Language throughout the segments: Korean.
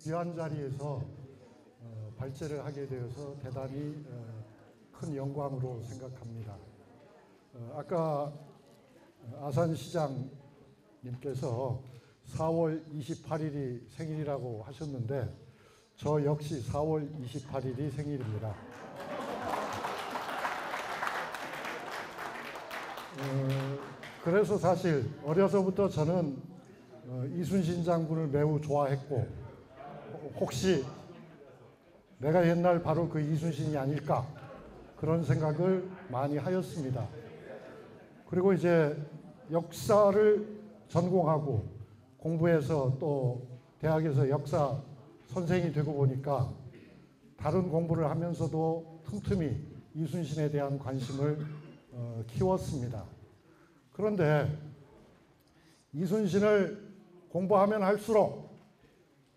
귀한 자리에서 발제를 하게 되어서 대단히 큰 영광으로 생각합니다. 아까 아산시장님께서 4월 28일이 생일이라고 하셨는데 저 역시 4월 28일이 생일입니다. 그래서 사실 어려서부터 저는 이순신 장군을 매우 좋아했고 혹시 내가 옛날 바로 그 이순신이 아닐까 그런 생각을 많이 하였습니다. 그리고 이제 역사를 전공하고 공부해서 또 대학에서 역사 선생이 되고 보니까 다른 공부를 하면서도 틈틈이 이순신에 대한 관심을 키웠습니다. 그런데 이순신을 공부하면 할수록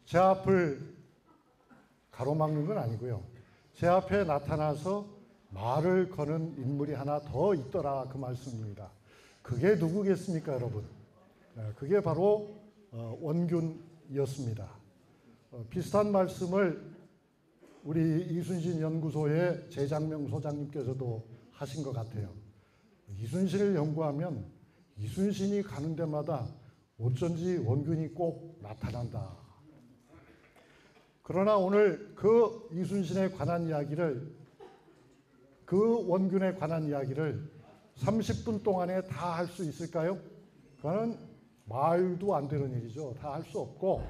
제 앞을 가로막는 건 아니고요. 제 앞에 나타나서 말을 거는 인물이 하나 더 있더라 그 말씀입니다. 그게 누구겠습니까, 여러분? 그게 바로 원균이었습니다. 비슷한 말씀을 우리 이순신 연구소의 제장명 소장님께서도 하신 것 같아요. 이순신을 연구하면 이순신이 가는 데마다 어쩐지 원균이 꼭 나타난다. 그러나 오늘 그 이순신에 관한 이야기를, 그 원균에 관한 이야기를 30분 동안에 다 할 수 있을까요? 그거는 말도 안 되는 일이죠. 다 할 수 없고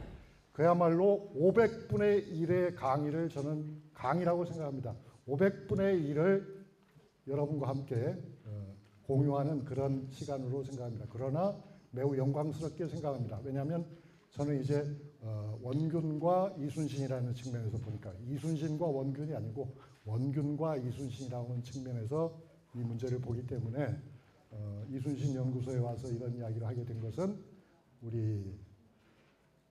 그야말로 500분의 1의 강의를 저는 강의라고 생각합니다. 500분의 1을 여러분과 함께 공유하는 그런 시간으로 생각합니다. 그러나 매우 영광스럽게 생각합니다. 왜냐하면 저는 이제 원균과 이순신이라는 측면에서 보니까 이순신과 원균이 아니고 원균과 이순신이라는 측면에서 이 문제를 보기 때문에 이순신 연구소에 와서 이런 이야기를 하게 된 것은 우리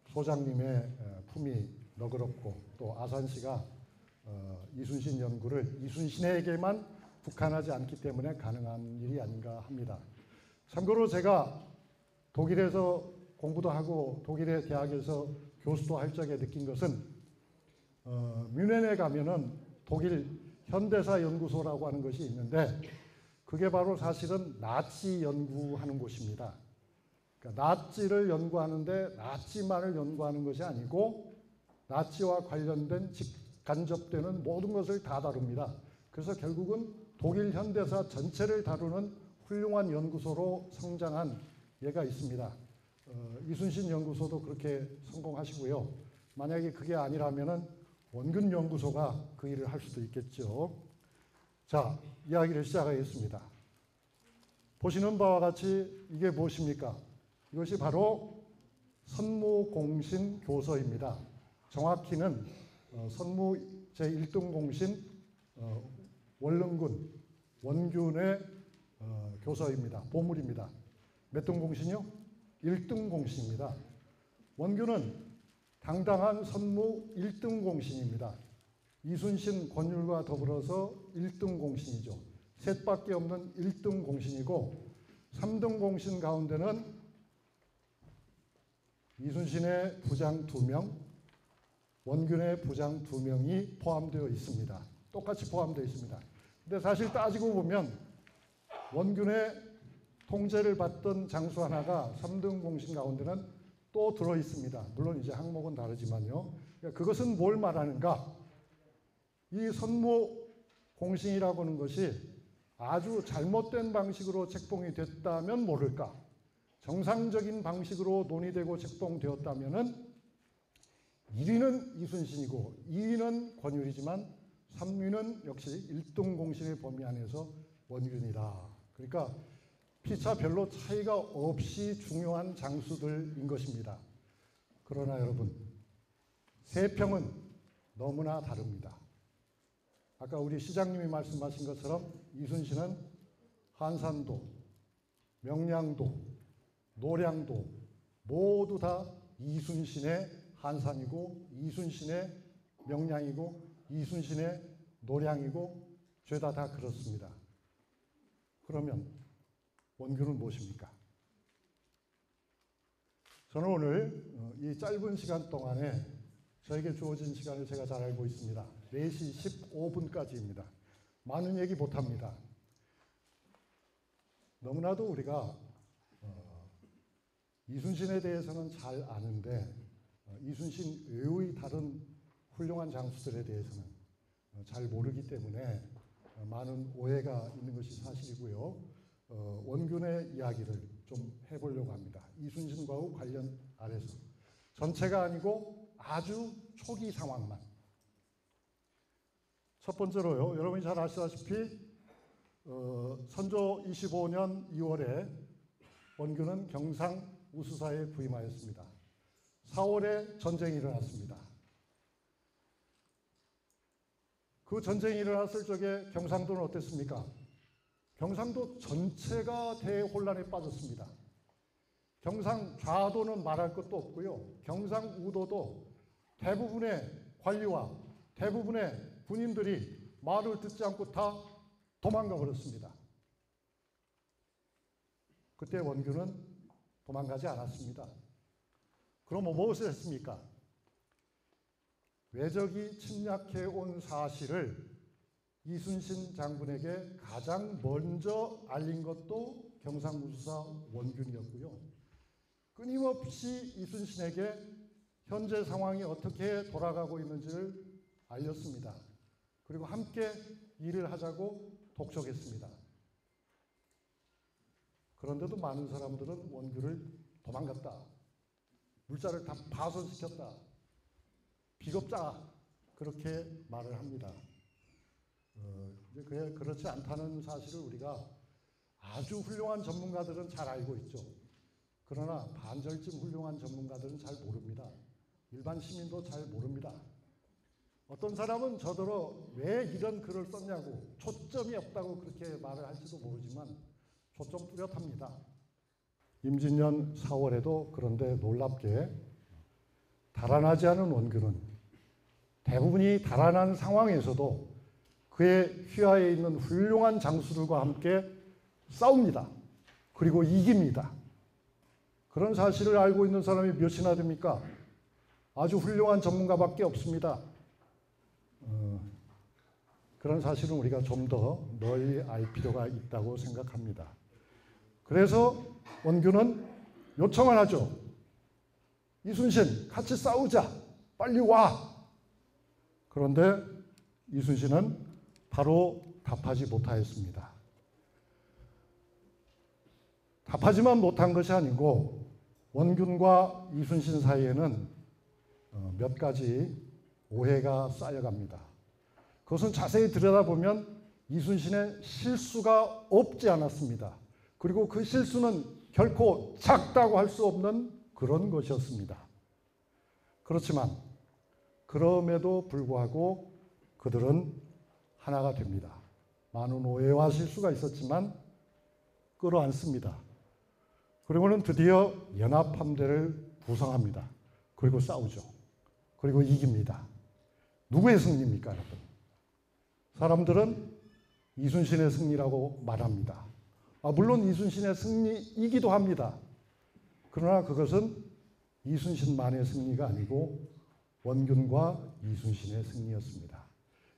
소장님의 품이 너그럽고 또 아산시가 이순신 연구를 이순신에게만 국한하지 않기 때문에 가능한 일이 아닌가 합니다. 참고로 제가 독일에서 공부도 하고 독일의 대학에서 교수도 할 적에 느낀 것은 뮌헨에 가면은 독일 현대사 연구소라고 하는 것이 있는데 그게 바로 사실은 나치 연구하는 곳입니다. 그러니까 나치를 연구하는데 나치만을 연구하는 것이 아니고 나치와 관련된 간접되는 모든 것을 다 다룹니다. 그래서 결국은 독일 현대사 전체를 다루는 훌륭한 연구소로 성장한 예가 있습니다. 이순신 연구소도 그렇게 성공하시고요. 만약에 그게 아니라면은 원균 연구소가 그 일을 할 수도 있겠죠. 자, 이야기를 시작하겠습니다. 보시는 바와 같이 이게 무엇입니까? 이것이 바로 선무공신 교서입니다. 정확히는 선무 제1등 공신 원릉군 원균의 교서입니다. 보물입니다. 몇 등 공신이요? 1등 공신입니다. 원균은 당당한 선무 1등 공신입니다. 이순신 권율과 더불어서 1등 공신이죠. 셋밖에 없는 1등 공신이고 3등 공신 가운데는 이순신의 부장 2명, 원균의 부장 2명이 포함되어 있습니다. 똑같이 포함되어 있습니다. 근데 사실 따지고 보면 원균의 통제를 받던 장수 하나가 3등 공신 가운데는 또 들어 있습니다. 물론 이제 항목은 다르지만요. 그것은 뭘 말하는가? 이 선무 공신이라고 하는 것이 아주 잘못된 방식으로 책봉이 됐다면 모를까? 정상적인 방식으로 논의되고 책봉되었다면은 1위는 이순신이고 2위는 권율이지만 3위는 역시 1등 공신의 범위 안에서 원균이다. 그러니까 피차 별로 차이가 없이 중요한 장수들인 것입니다. 그러나 여러분, 세평은 너무나 다릅니다. 아까 우리 시장님이 말씀하신 것처럼 이순신은 한산도, 명량도, 노량도 모두 다 이순신의 한산이고 이순신의 명량이고 이순신의 노량이고 죄다 다 그렇습니다. 그러면 원균은 무엇입니까? 저는 오늘 이 짧은 시간 동안에 저에게 주어진 시간을 제가 잘 알고 있습니다. 4시 15분까지입니다. 많은 얘기 못합니다. 너무나도 우리가 이순신에 대해서는 잘 아는데 이순신 외의 다른 훌륭한 장수들에 대해서는 잘 모르기 때문에 많은 오해가 있는 것이 사실이고요. 원균의 이야기를 좀 해보려고 합니다. 이순신과 관련 아래서 전체가 아니고 아주 초기 상황만. 첫 번째로요. 여러분이 잘 아시다시피 선조 25년 2월에 원균은 경상 우수사에 부임하였습니다. 4월에 전쟁이 일어났습니다. 그 전쟁이 일어났을 적에 경상도는 어땠습니까? 경상도 전체가 대혼란에 빠졌습니다. 경상 좌도는 말할 것도 없고요. 경상 우도도 대부분의 관리와 대부분의 군인들이 말을 듣지 않고 다 도망가 버렸습니다. 그때 원균은 도망가지 않았습니다. 그럼 무엇을 했습니까? 외적이 침략해 온 사실을 이순신 장군에게 가장 먼저 알린 것도 경상우수사 원균이었고요. 끊임없이 이순신에게 현재 상황이 어떻게 돌아가고 있는지를 알렸습니다. 그리고 함께 일을 하자고 독촉했습니다. 그런데도 많은 사람들은 원균을 도망갔다. 물자를 다 파손시켰다. 비겁자 그렇게 말을 합니다. 그렇지 않다는 사실을 우리가 아주 훌륭한 전문가들은 잘 알고 있죠. 그러나 반절쯤 훌륭한 전문가들은 잘 모릅니다. 일반 시민도 잘 모릅니다. 어떤 사람은 저더러 왜 이런 글을 썼냐고 초점이 없다고 그렇게 말을 할지도 모르지만 초점 뚜렷합니다. 임진년 4월에도 그런데 놀랍게 달아나지 않은 원균은 대부분이 달아난 상황에서도 그의 휘하에 있는 훌륭한 장수들과 함께 싸웁니다. 그리고 이깁니다. 그런 사실을 알고 있는 사람이 몇이나 됩니까? 아주 훌륭한 전문가밖에 없습니다. 그런 사실은 우리가 좀 더 널리 알 필요가 있다고 생각합니다. 그래서 원균은 요청을 하죠. 이순신 같이 싸우자. 빨리 와. 그런데 이순신은 바로 답하지 못하였습니다. 답하지만 못한 것이 아니고 원균과 이순신 사이에는 몇 가지 오해가 쌓여갑니다. 그것은 자세히 들여다보면 이순신의 실수가 없지 않았습니다. 그리고 그 실수는 결코 작다고 할 수 없는 그런 것이었습니다. 그렇지만 그럼에도 불구하고 그들은 하나가 됩니다. 많은 오해와 실수가 있었지만 끌어안습니다. 그리고는 드디어 연합함대를 구성합니다. 그리고 싸우죠. 그리고 이깁니다. 누구의 승리입니까, 여러분? 사람들은 이순신의 승리라고 말합니다. 물론 이순신의 승리이기도 합니다. 그러나 그것은 이순신만의 승리가 아니고 원균과 이순신의 승리였습니다.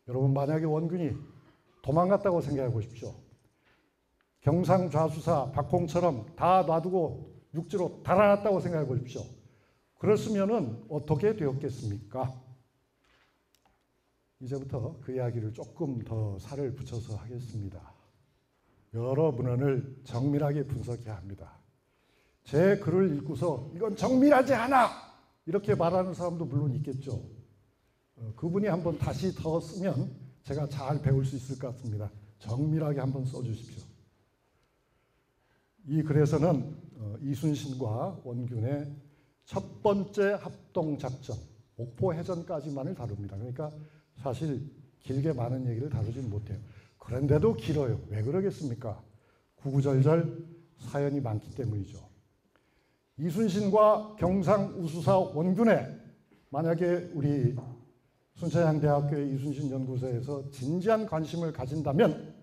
여러분, 만약에 원균이 도망갔다고 생각해 보십시오. 경상좌수사 박홍처럼 다 놔두고 육지로 달아났다고 생각해 보십시오. 그렇으면은 어떻게 되었겠습니까? 이제부터 그 이야기를 조금 더 살을 붙여서 하겠습니다. 여러 문헌을 정밀하게 분석해야 합니다. 제 글을 읽고서 이건 정밀하지 않아! 이렇게 말하는 사람도 물론 있겠죠. 그분이 한번 다시 더 쓰면 제가 잘 배울 수 있을 것 같습니다. 정밀하게 한번 써주십시오. 이 글에서는 이순신과 원균의 첫 번째 합동작전, 옥포해전까지만을 다룹니다. 그러니까 사실 길게 많은 얘기를 다루지는 못해요. 그런데도 길어요. 왜 그러겠습니까? 구구절절 사연이 많기 때문이죠. 이순신과 경상우수사 원균에 만약에 우리 순천향대학교의 이순신 연구소에서 진지한 관심을 가진다면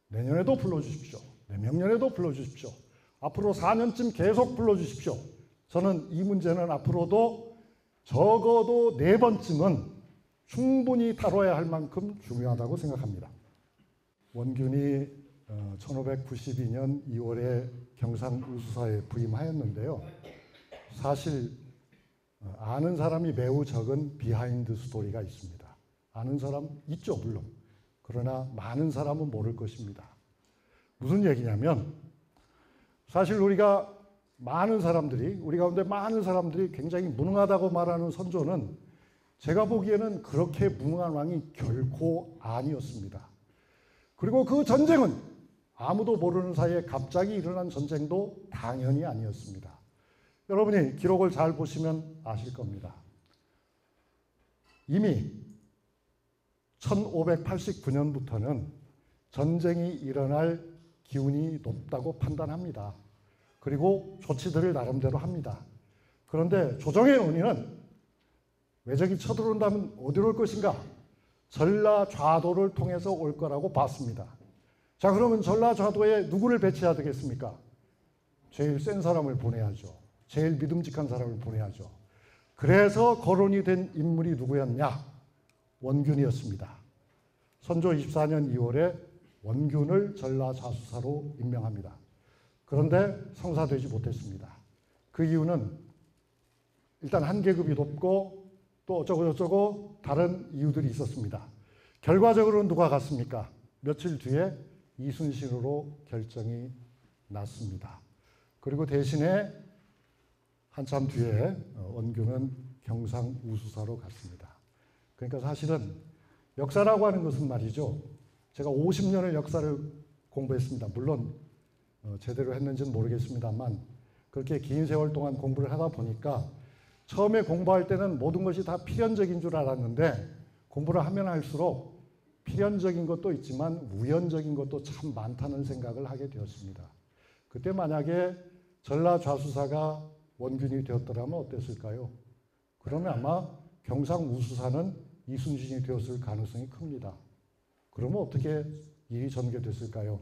내년에도 불러주십시오. 내명년에도 불러주십시오. 앞으로 4년쯤 계속 불러주십시오. 저는 이 문제는 앞으로도 적어도 4번쯤은 충분히 다뤄야 할 만큼 중요하다고 생각합니다. 원균이 1592년 2월에 경상우수사에 부임하였는데요. 사실 아는 사람이 매우 적은 비하인드 스토리가 있습니다. 아는 사람 있죠, 물론. 그러나 많은 사람은 모를 것입니다. 무슨 얘기냐면 사실 우리 가운데 많은 사람들이 굉장히 무능하다고 말하는 선조는 제가 보기에는 그렇게 무능한 왕이 결코 아니었습니다. 그리고 그 전쟁은 아무도 모르는 사이에 갑자기 일어난 전쟁도 당연히 아니었습니다. 여러분이 기록을 잘 보시면 아실 겁니다. 이미 1589년부터는 전쟁이 일어날 기운이 높다고 판단합니다. 그리고 조치들을 나름대로 합니다. 그런데 조정의 논의는 외적이 쳐들어온다면 어디로 올 것인가? 전라좌도를 통해서 올 거라고 봤습니다. 자, 그러면 전라좌도에 누구를 배치해야 되겠습니까? 제일 센 사람을 보내야죠. 제일 믿음직한 사람을 보내야죠. 그래서 거론이 된 인물이 누구였냐? 원균이었습니다. 선조 24년 2월에 원균을 전라좌수사로 임명합니다. 그런데 성사되지 못했습니다. 그 이유는 일단 한 계급이 높고 또 어쩌고저쩌고 다른 이유들이 있었습니다. 결과적으로는 누가 갔습니까? 며칠 뒤에 이순신으로 결정이 났습니다. 그리고 대신에 한참 뒤에 원균은 경상우수사로 갔습니다. 그러니까 사실은 역사라고 하는 것은 말이죠. 제가 50년을 역사를 공부했습니다. 물론 제대로 했는지는 모르겠습니다만 그렇게 긴 세월 동안 공부를 하다 보니까 처음에 공부할 때는 모든 것이 다 필연적인 줄 알았는데 공부를 하면 할수록 필연적인 것도 있지만 우연적인 것도 참 많다는 생각을 하게 되었습니다. 그때 만약에 전라좌수사가 원균이 되었더라면 어땠을까요? 그러면 아마 경상우수사는 이순신이 되었을 가능성이 큽니다. 그러면 어떻게 일이 전개됐을까요?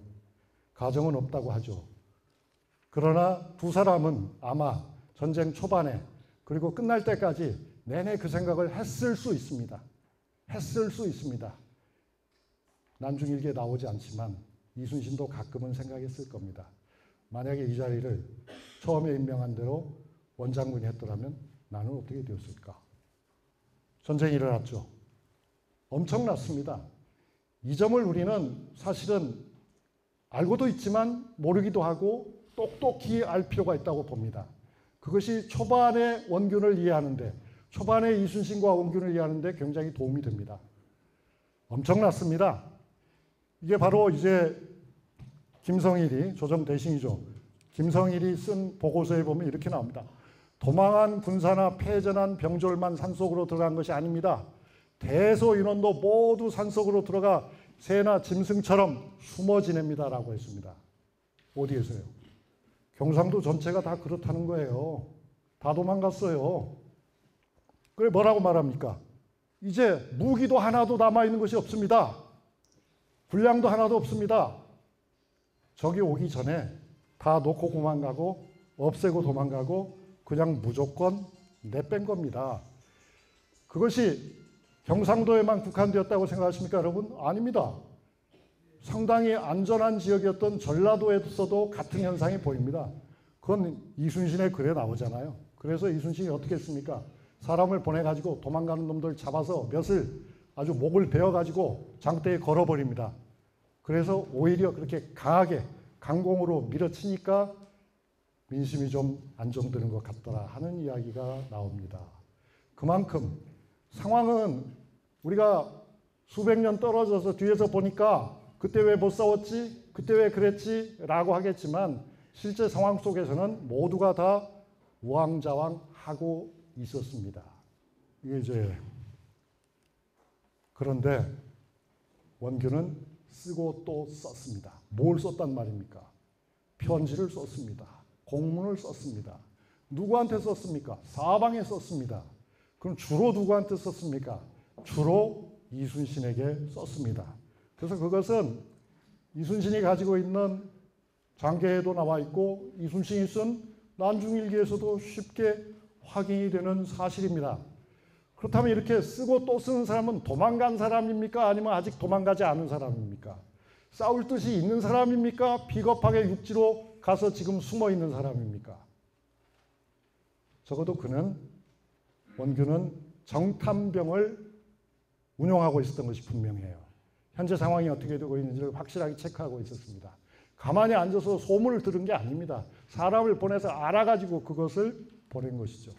가정은 없다고 하죠. 그러나 두 사람은 아마 전쟁 초반에 그리고 끝날 때까지 내내 그 생각을 했을 수 있습니다. 했을 수 있습니다. 난중일기에 나오지 않지만 이순신도 가끔은 생각했을 겁니다. 만약에 이 자리를 처음에 임명한 대로 원장군이 했더라면 나는 어떻게 되었을까? 전쟁이 일어났죠. 엄청났습니다. 이 점을 우리는 사실은 알고도 있지만 모르기도 하고 똑똑히 알 필요가 있다고 봅니다. 그것이 초반에 원균을 이해하는데, 초반에 이순신과 원균을 이해하는데 굉장히 도움이 됩니다. 엄청났습니다. 이게 바로 이제 김성일이, 조정 대신이죠. 김성일이 쓴 보고서에 보면 이렇게 나옵니다. 도망한 군사나 패전한 병졸만 산속으로 들어간 것이 아닙니다. 대소 인원도 모두 산속으로 들어가 새나 짐승처럼 숨어 지냅니다라고 했습니다. 어디에서요? 경상도 전체가 다 그렇다는 거예요. 다 도망갔어요. 그래 뭐라고 말합니까? 이제 무기도 하나도 남아있는 것이 없습니다. 군량도 하나도 없습니다. 적이 오기 전에 다 놓고 도망가고 없애고 도망가고 그냥 무조건 내뺀 겁니다. 그것이 경상도에만 국한되었다고 생각하십니까, 여러분? 아닙니다. 상당히 안전한 지역이었던 전라도에서도 같은 현상이 보입니다. 그건 이순신의 글에 나오잖아요. 그래서 이순신이 어떻게 했습니까? 사람을 보내가지고 도망가는 놈들 잡아서 몇을 아주 목을 베어가지고 장대에 걸어버립니다. 그래서 오히려 그렇게 강하게 강공으로 밀어치니까 민심이 좀 안정되는 것 같더라 하는 이야기가 나옵니다. 그만큼 상황은 우리가 수백 년 떨어져서 뒤에서 보니까 그때 왜 못 싸웠지? 그때 왜 그랬지? 라고 하겠지만 실제 상황 속에서는 모두가 다 우왕좌왕하고 있었습니다. 이게 이제 그런데 원균은 쓰고 또 썼습니다. 뭘 썼단 말입니까? 편지를 썼습니다. 공문을 썼습니다. 누구한테 썼습니까? 사방에 썼습니다. 그럼 주로 누구한테 썼습니까? 주로 이순신에게 썼습니다. 그래서 그것은 이순신이 가지고 있는 장계에도 나와 있고 이순신이 쓴 난중일기에서도 쉽게 확인이 되는 사실입니다. 그렇다면 이렇게 쓰고 또 쓰는 사람은 도망간 사람입니까? 아니면 아직 도망가지 않은 사람입니까? 싸울 뜻이 있는 사람입니까? 비겁하게 육지로 가서 지금 숨어 있는 사람입니까? 적어도 원균은 정탐병을 운용하고 있었던 것이 분명해요. 현재 상황이 어떻게 되고 있는지를 확실하게 체크하고 있었습니다. 가만히 앉아서 소문을 들은 게 아닙니다. 사람을 보내서 알아가지고 그것을 보낸 것이죠.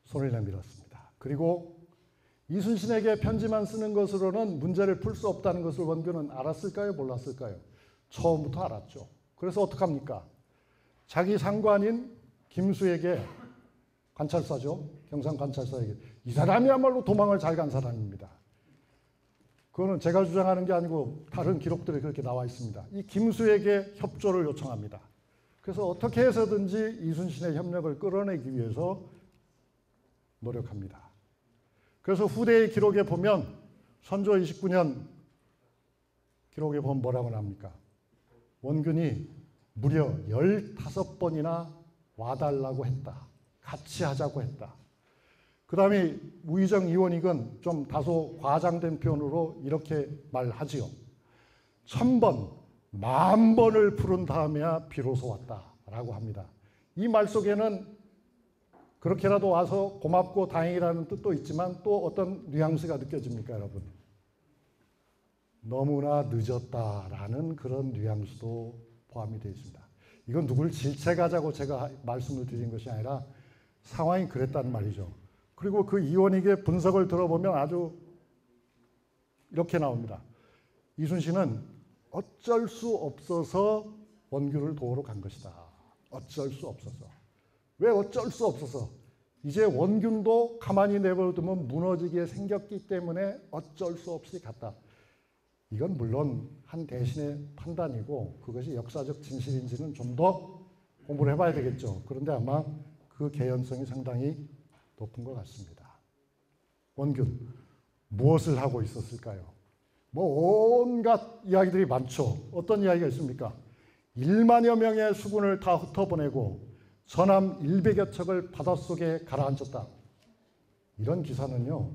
손을 내밀었습니다. 그리고 이순신에게 편지만 쓰는 것으로는 문제를 풀 수 없다는 것을 원균은 알았을까요? 몰랐을까요? 처음부터 알았죠. 그래서 어떡합니까? 자기 상관인 김수에게, 관찰사죠. 경상관찰사에게, 이 사람이야말로 도망을 잘 간 사람입니다. 그거는 제가 주장하는 게 아니고 다른 기록들이 그렇게 나와 있습니다. 이 김수에게 협조를 요청합니다. 그래서 어떻게 해서든지 이순신의 협력을 끌어내기 위해서 노력합니다. 그래서 후대의 기록에 보면 선조 29년 기록에 보면 뭐라고 나옵니까? 원균이 무려 15번이나 와달라고 했다. 같이 하자고 했다. 그 다음에 우의정 이원익은 좀 다소 과장된 표현으로 이렇게 말하지요. 1000번, 10,000번을 부른 다음에야 비로소 왔다라고 합니다. 이 말 속에는 그렇게라도 와서 고맙고 다행이라는 뜻도 있지만 또 어떤 뉘앙스가 느껴집니까, 여러분? 너무나 늦었다라는 그런 뉘앙스도 포함이 되어 있습니다. 이건 누굴 질책하자고 제가 말씀을 드린 것이 아니라 상황이 그랬다는 말이죠. 그리고 그 이원익의 분석을 들어보면 아주 이렇게 나옵니다. 이순신은 어쩔 수 없어서 원균을 도우러 간 것이다. 어쩔 수 없어서. 왜 어쩔 수 없어서? 이제 원균도 가만히 내버려두면 무너지게 생겼기 때문에 어쩔 수 없이 갔다. 이건 물론 한 대신의 판단이고 그것이 역사적 진실인지는 좀 더 공부를 해봐야 되겠죠. 그런데 아마 그 개연성이 상당히 높은 것 같습니다. 원균, 무엇을 하고 있었을까요? 뭐 온갖 이야기들이 많죠. 어떤 이야기가 있습니까? 1만여 명의 수군을 다 흩어보내고 전함 100여 척을 바닷속에 가라앉혔다. 이런 기사는요,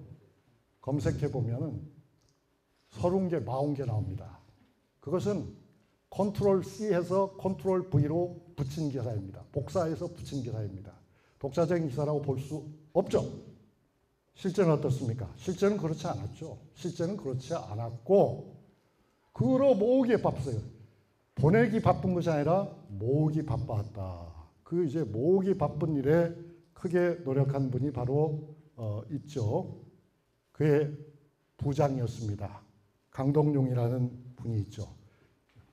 검색해보면 30개, 40개 나옵니다. 그것은 컨트롤 C해서 컨트롤 V로 붙인 기사입니다. 복사해서 붙인 기사입니다. 독자적인 기사라고 볼 수 없죠. 실제는 어떻습니까? 실제는 그렇지 않았죠. 실제는 그렇지 않았고 그로 모으기에 바빴어요. 보내기 바쁜 것이 아니라 모으기 바빴다. 그 이제 모으기 바쁜 일에 크게 노력한 분이 바로 있죠. 그의 부장이었습니다. 강동룡이라는 분이 있죠.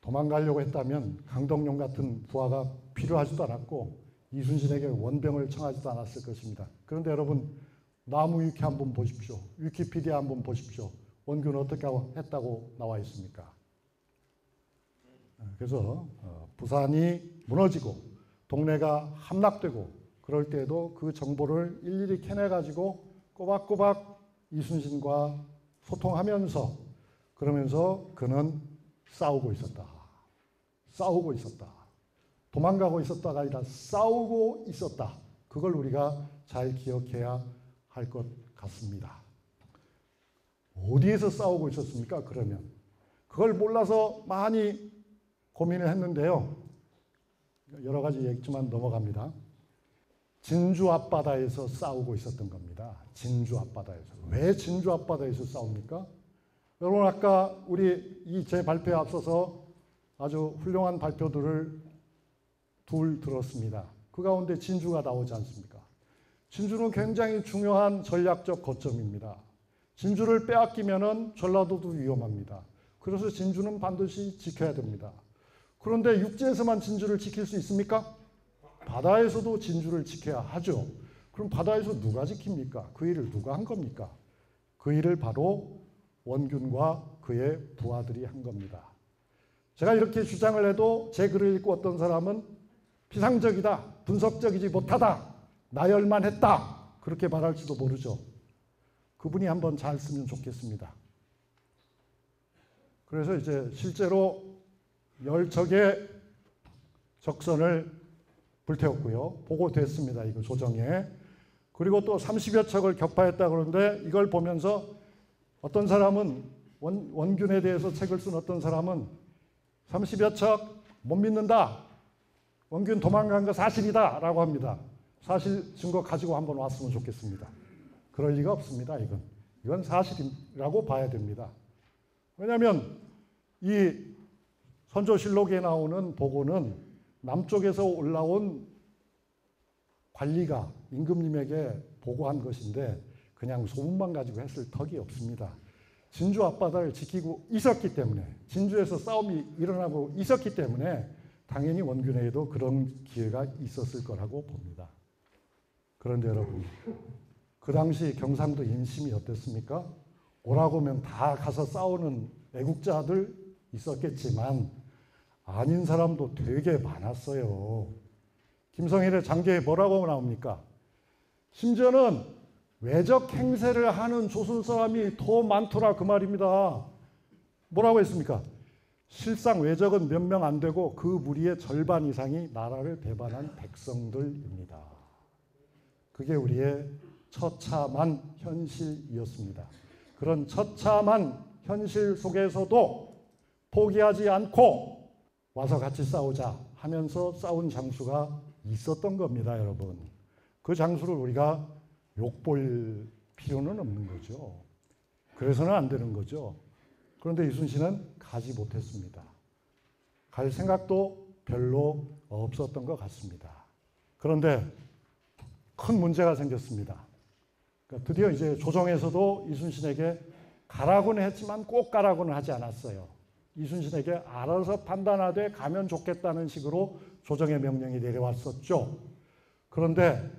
도망가려고 했다면 강동룡 같은 부하가 필요하지도 않았고 이순신에게 원병을 청하지도 않았을 것입니다. 그런데 여러분 나무위키 한번 보십시오. 위키피디아 한번 보십시오. 원균은 어떻게 했다고 나와 있습니까? 그래서 부산이 무너지고 동네가 함락되고 그럴 때에도 그 정보를 일일이 캐내가지고 꼬박꼬박 이순신과 소통하면서 그러면서 그는 싸우고 있었다. 싸우고 있었다. 도망가고 있었다가 아니라 싸우고 있었다. 그걸 우리가 잘 기억해야 할 것 같습니다. 어디에서 싸우고 있었습니까? 그러면 그걸 몰라서 많이 고민을 했는데요. 여러 가지 얘기지만 넘어갑니다. 진주 앞바다에서 싸우고 있었던 겁니다. 진주 앞바다에서. 왜 진주 앞바다에서 싸웁니까? 여러분 아까 우리 이 제 발표에 앞서서 아주 훌륭한 발표들을 둘 들었습니다. 그 가운데 진주가 나오지 않습니까? 진주는 굉장히 중요한 전략적 거점입니다. 진주를 빼앗기면은 전라도도 위험합니다. 그래서 진주는 반드시 지켜야 됩니다. 그런데 육지에서만 진주를 지킬 수 있습니까? 바다에서도 진주를 지켜야 하죠. 그럼 바다에서 누가 지킵니까? 그 일을 누가 한 겁니까? 그 일을 바로 원균과 그의 부하들이 한 겁니다. 제가 이렇게 주장을 해도 제 글을 읽고 어떤 사람은 피상적이다, 분석적이지 못하다, 나열만했다 그렇게 말할지도 모르죠. 그분이 한번 잘 쓰면 좋겠습니다. 그래서 이제 실제로 10척의 적선을 불태웠고요. 보고됐습니다. 이거 조정에. 그리고 또 30여 척을 격파했다 그러는데 이걸 보면서 어떤 사람은 원균에 대해서 책을 쓴 어떤 사람은 30여 척 못 믿는다. 원균 도망간 거 사실이다 라고 합니다. 사실 증거 가지고 한번 왔으면 좋겠습니다. 그럴 리가 없습니다. 이건 사실이라고 봐야 됩니다. 왜냐하면 이 선조실록에 나오는 보고는 남쪽에서 올라온 관리가 임금님에게 보고한 것인데 그냥 소문만 가지고 했을 턱이 없습니다. 진주 앞바다를 지키고 있었기 때문에, 진주에서 싸움이 일어나고 있었기 때문에 당연히 원균에게도 그런 기회가 있었을 거라고 봅니다. 그런데 여러분, 그 당시 경상도 인심이 어땠습니까? 오라고 하면 다 가서 싸우는 애국자들 있었겠지만 아닌 사람도 되게 많았어요. 김성일의 장계에 뭐라고 나옵니까? 심지어는 외적 행세를 하는 조선 사람이 더 많더라 그 말입니다. 뭐라고 했습니까? 실상 외적은 몇 명 안 되고 그 무리의 절반 이상이 나라를 배반한 백성들입니다. 그게 우리의 처참한 현실이었습니다. 그런 처참한 현실 속에서도 포기하지 않고 와서 같이 싸우자 하면서 싸운 장수가 있었던 겁니다, 여러분. 그 장수를 우리가 욕볼 필요는 없는 거죠. 그래서는 안 되는 거죠. 그런데 이순신은 가지 못했습니다. 갈 생각도 별로 없었던 것 같습니다. 그런데 큰 문제가 생겼습니다. 그러니까 드디어 이제 조정에서도 이순신에게 가라고는 했지만 꼭 가라고는 하지 않았어요. 이순신에게 알아서 판단하되 가면 좋겠다는 식으로 조정의 명령이 내려왔었죠. 그런데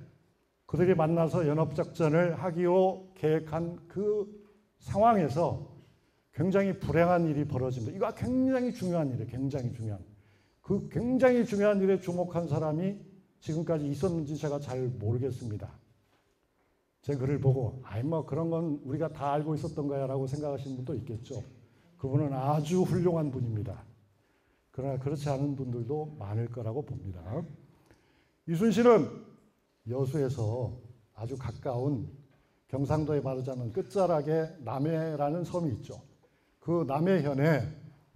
그들이 만나서 연합작전을 하기로 계획한 그 상황에서 굉장히 불행한 일이 벌어집니다. 이거 굉장히 중요한 일이에요. 굉장히 중요한. 그 굉장히 중요한 일에 주목한 사람이 지금까지 있었는지 제가 잘 모르겠습니다. 제 글을 보고 뭐 그런 건 우리가 다 알고 있었던 거야 라고 생각하시는 분도 있겠죠. 그분은 아주 훌륭한 분입니다. 그러나 그렇지 않은 분들도 많을 거라고 봅니다. 이순신은 여수에서 아주 가까운 경상도에 말하자면 끝자락에 남해라는 섬이 있죠. 그 남해현에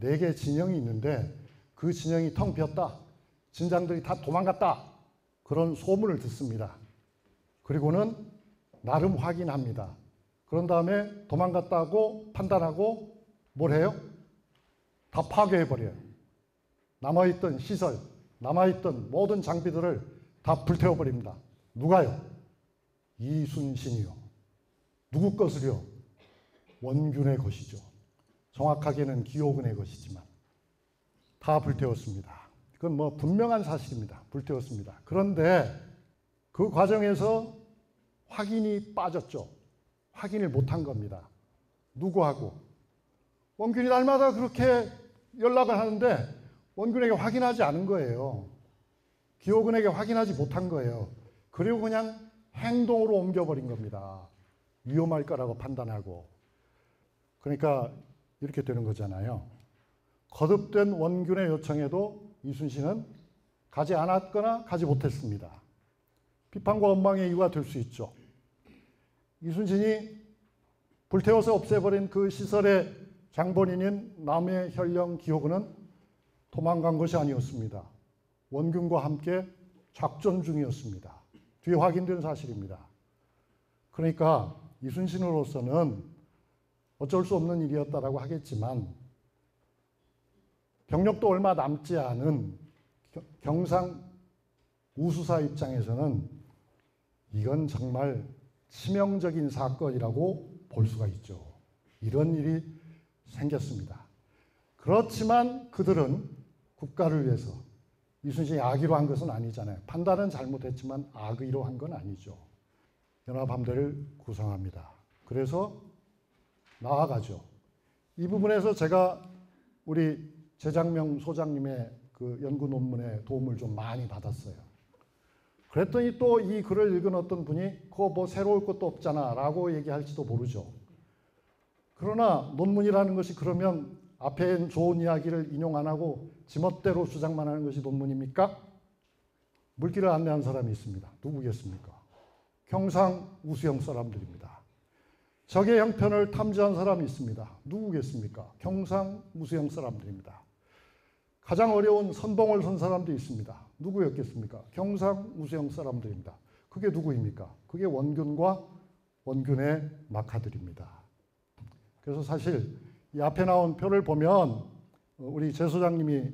4개 진영이 있는데 그 진영이 텅 비었다. 진장들이 다 도망갔다. 그런 소문을 듣습니다. 그리고는 나름 확인합니다. 그런 다음에 도망갔다고 판단하고 뭘 해요? 다 파괴해버려요. 남아있던 시설, 남아있던 모든 장비들을 다 불태워버립니다. 누가요? 이순신이요. 누구 것을요? 원균의 것이죠. 정확하게는 기호군의 것이지만 다 불태웠습니다. 그건 뭐 분명한 사실입니다. 불태웠습니다. 그런데 그 과정에서 확인이 빠졌죠. 확인을 못한 겁니다. 누구하고? 원균이 날마다 그렇게 연락을 하는데 원균에게 확인하지 않은 거예요. 기호군에게 확인하지 못한 거예요. 그리고 그냥 행동으로 옮겨버린 겁니다. 위험할 거라고 판단하고. 그러니까 이렇게 되는 거잖아요. 거듭된 원균의 요청에도 이순신은 가지 않았거나 가지 못했습니다. 비판과 원망의 이유가 될 수 있죠. 이순신이 불태워서 없애버린 그 시설의 장본인인 남해 현령 기호군은 도망간 것이 아니었습니다. 원균과 함께 작전 중이었습니다. 뒤에 확인된 사실입니다. 그러니까 이순신으로서는 어쩔 수 없는 일이었다라고 하겠지만 병력도 얼마 남지 않은 경상 우수사 입장에서는 이건 정말 치명적인 사건이라고 볼 수가 있죠. 이런 일이 생겼습니다. 그렇지만 그들은 국가를 위해서 이순신이 악의로 한 것은 아니잖아요. 판단은 잘못했지만 악의로 한 건 아니죠. 연합함대를 구성합니다. 그래서 나아가죠. 이 부분에서 제가 우리 재장명 소장님의 그 연구 논문에 도움을 좀 많이 받았어요. 그랬더니 또 이 글을 읽은 어떤 분이 그거 뭐 새로울 것도 없잖아 라고 얘기할지도 모르죠. 그러나 논문이라는 것이 그러면 앞에 좋은 이야기를 인용 안 하고 지멋대로 주장만 하는 것이 논문입니까? 물길을 안내한 사람이 있습니다. 누구겠습니까? 경상 우수영 사람들입니다. 적의 형편을 탐지한 사람이 있습니다. 누구겠습니까? 경상 우수영 사람들입니다. 가장 어려운 선봉을 선 사람도 있습니다. 누구였겠습니까? 경상 우수영 사람들입니다. 그게 누구입니까? 그게 원균과 원균의 막하들입니다. 그래서 사실 이 앞에 나온 표를 보면 우리 제 소장님이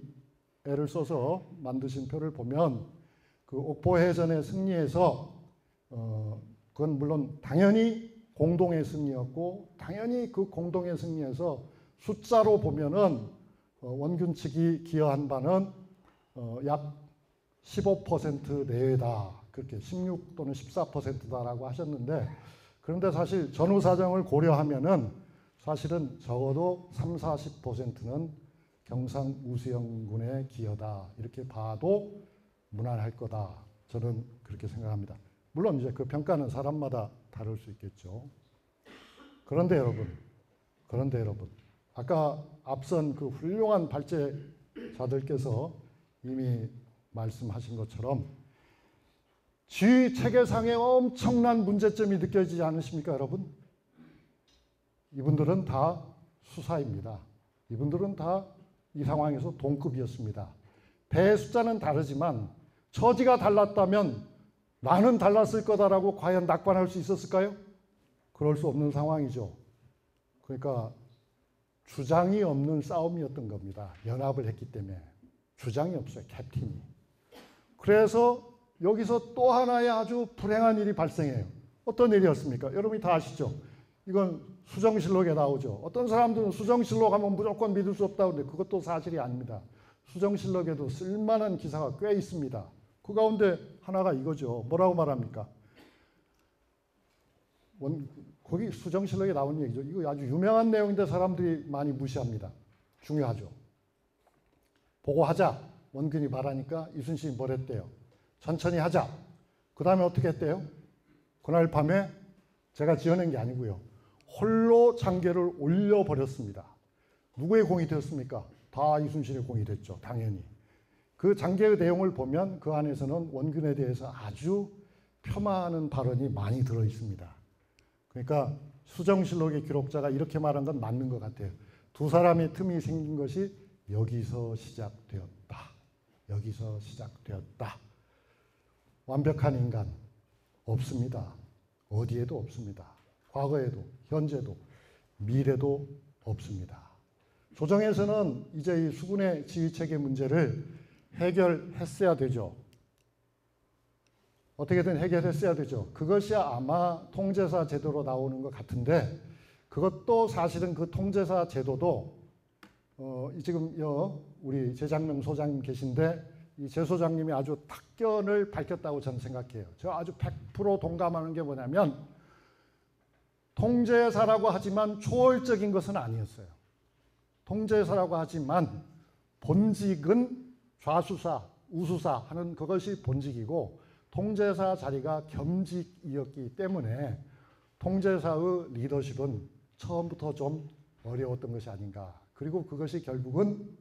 애를 써서 만드신 표를 보면 그 옥포해전의 승리에서 그건 물론 당연히 공동의 승리였고 당연히 그 공동의 승리에서 숫자로 보면은 원균 측이 기여한 바는 약 15% 내외다. 그렇게 16 또는 14%다라고 하셨는데 그런데 사실 전후 사정을 고려하면은 사실은 적어도 30-40%는 경상 우수영군의 기여다. 이렇게 봐도 무난할 거다. 저는 그렇게 생각합니다. 물론 이제 그 평가는 사람마다 다를 수 있겠죠. 그런데 여러분, 아까 앞선 그 훌륭한 발제자들께서 이미 말씀하신 것처럼 지휘 체계상의 엄청난 문제점이 느껴지지 않으십니까, 여러분? 이분들은 다 수사입니다. 이분들은 다 이 상황에서 동급이었습니다. 배의 숫자는 다르지만 처지가 달랐다면 나는 달랐을 거다라고 과연 낙관할 수 있었을까요? 그럴 수 없는 상황이죠. 그러니까 주장이 없는 싸움이었던 겁니다. 연합을 했기 때문에. 주장이 없어요, 캡틴이. 그래서 여기서 또 하나의 아주 불행한 일이 발생해요. 어떤 일이었습니까? 여러분이 다 아시죠? 이건 수정실록에 나오죠. 어떤 사람들은 수정실록 하면 무조건 믿을 수 없다고 하는데 그것도 사실이 아닙니다. 수정실록에도 쓸만한 기사가 꽤 있습니다. 그 가운데 하나가 이거죠. 뭐라고 말합니까? 거기 수정실록에 나온 얘기죠. 이거 아주 유명한 내용인데 사람들이 많이 무시합니다. 중요하죠. 보고하자. 원균이 말하니까 이순신이 뭐랬대요? 천천히 하자. 그 다음에 어떻게 했대요? 그날 밤에 제가 지어낸 게 아니고요. 홀로 장계를 올려버렸습니다. 누구의 공이 되었습니까? 다 이순신의 공이 됐죠. 당연히. 그 장계의 내용을 보면 그 안에서는 원균에 대해서 아주 폄하하는 발언이 많이 들어 있습니다. 그러니까 수정실록의 기록자가 이렇게 말한 건 맞는 것 같아요. 두 사람의 틈이 생긴 것이 여기서 시작되었다. 여기서 시작되었다. 완벽한 인간 없습니다. 어디에도 없습니다. 과거에도 현재도 미래도 없습니다. 조정에서는 이제 이 수군의 지휘체계 문제를 해결했어야 되죠. 어떻게든 해결했어야 되죠. 그것이 아마 통제사 제도로 나오는 것 같은데 그것도 사실은 그 통제사 제도도 지금 우리 제장명 소장님 계신데 이 제 소장님이 아주 탁견을 밝혔다고 저는 생각해요. 저 아주 100% 동감하는 게 뭐냐면 통제사라고 하지만 초월적인 것은 아니었어요. 통제사라고 하지만 본직은 좌수사, 우수사 하는 그것이 본직이고 통제사 자리가 겸직이었기 때문에 통제사의 리더십은 처음부터 좀 어려웠던 것이 아닌가. 그리고 그것이 결국은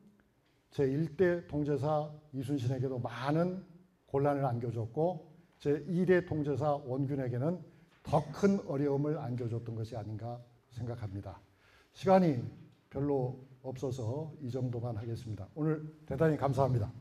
제1대 통제사 이순신에게도 많은 곤란을 안겨줬고 제2대 통제사 원균에게는 더 큰 어려움을 안겨줬던 것이 아닌가 생각합니다. 시간이 별로 없어서 이 정도만 하겠습니다. 오늘 대단히 감사합니다.